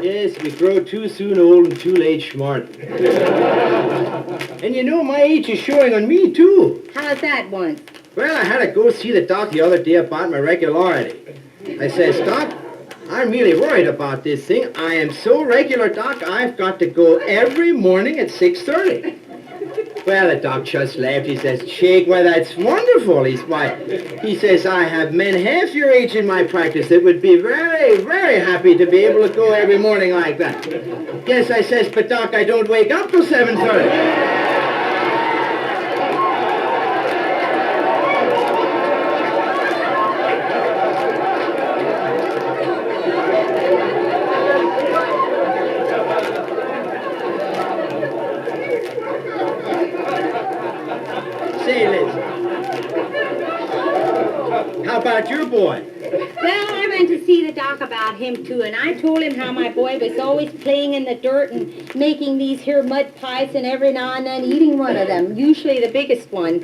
Yes, we grow too soon old and too late smart. And you know, my age is showing on me, too. How's that once? Well, I had to go see the doc the other day about my regularity. I says, Doc, I'm really worried about this thing. I am so regular, Doc, I've got to go every morning at 6:30. Well, the doc just laughed. He says, Jake, well, that's wonderful. He says, I have men half your age in my practice that would be very, very happy to be able to go every morning like that. Yes, I says, but Doc, I don't wake up till 7:30. Say, Liz, how about your boy? Well, I went to see the doc about him, too, and I told him how my boy was always playing in the dirt and making these here mud pies and every now and then eating one of them, usually the biggest one.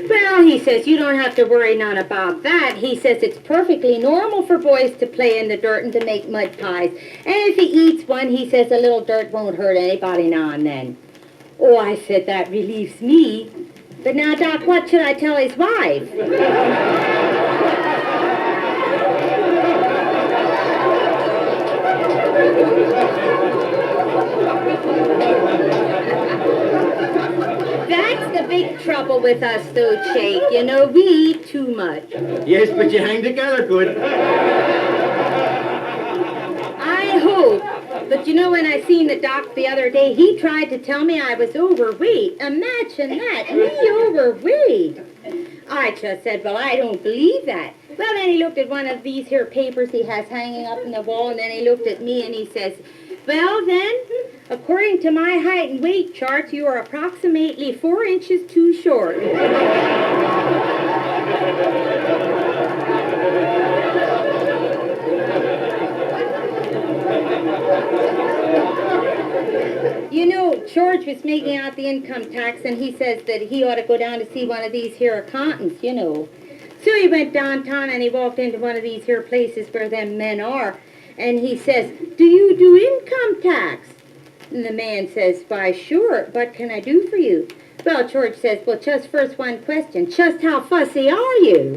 Well, he says, you don't have to worry none about that. He says it's perfectly normal for boys to play in the dirt and to make mud pies. And if he eats one, he says a little dirt won't hurt anybody now and then. Oh, I said, that relieves me. But now, Doc, what should I tell his wife? That's the big trouble with us, though, Jake. You know, we eat too much. Yes, but you hang together good. I hope. But you know, when I seen the doc the other day, he tried to tell me I was overweight. Imagine that, me overweight. I just said, well, I don't believe that. Well, then he looked at one of these here papers he has hanging up in the wall, and then he looked at me and he says, well, then, according to my height and weight charts, you are approximately 4 inches too short. You know, George was making out the income tax, and he says that he ought to go down to see one of these here accountants, you know. So he went downtown, and he walked into one of these here places where them men are, and he says, do you do income tax? And the man says, why, sure, what can I do for you? Well, George says, well, just first one question, just how fussy are you?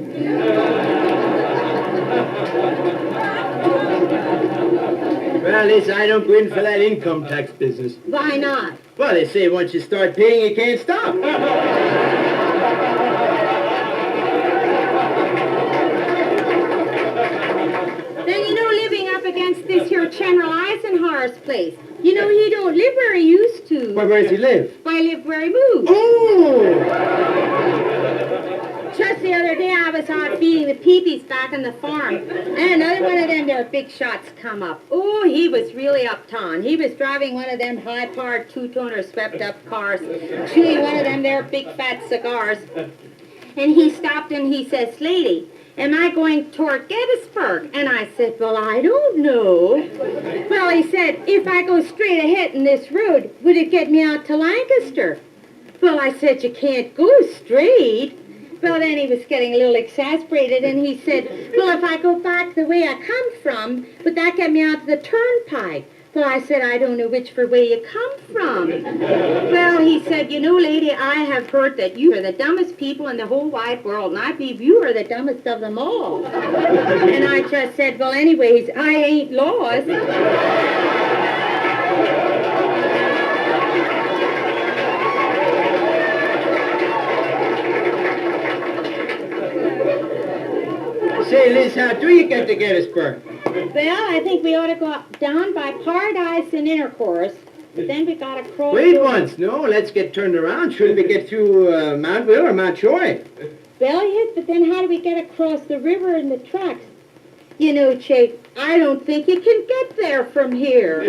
Well, Liz, I don't go in for that income tax business. Why not? Well, they say once you start paying, you can't stop. Then, you know, living up against this here General Eisenhower's place, you know, he don't live where he used to. Well, where does he live? Why, live where he moved. Oh! Just the other day, I was out feeding the peepees back on the farm, and another one of them there big shots come up. Oh, he was really uptown. He was driving one of them high-powered two-toner swept-up cars, chewing one of them there big fat cigars. And he stopped and he says, lady, am I going toward Gettysburg? And I said, well, I don't know. Well, he said, if I go straight ahead in this road, would it get me out to Lancaster? Well, I said, you can't go straight. Well, then he was getting a little exasperated, and he said, well, if I go back the way I come from, would that get me out to the turnpike? Well, I said, I don't know which way you come from. Well, he said, you know, lady, I have heard that you are the dumbest people in the whole wide world, and I believe you are the dumbest of them all. And I just said, well, anyways, I ain't lost. Say, Liz, how do you get to Gettysburg? Well, I think we ought to go down by Paradise and Intercourse, but then we got to cross... Wait once. No, let's get turned around. Shouldn't we get through Mount Will or Mount Joy? Well, yes, but then how do we get across the river and the tracks? You know, Jake, I don't think you can get there from here.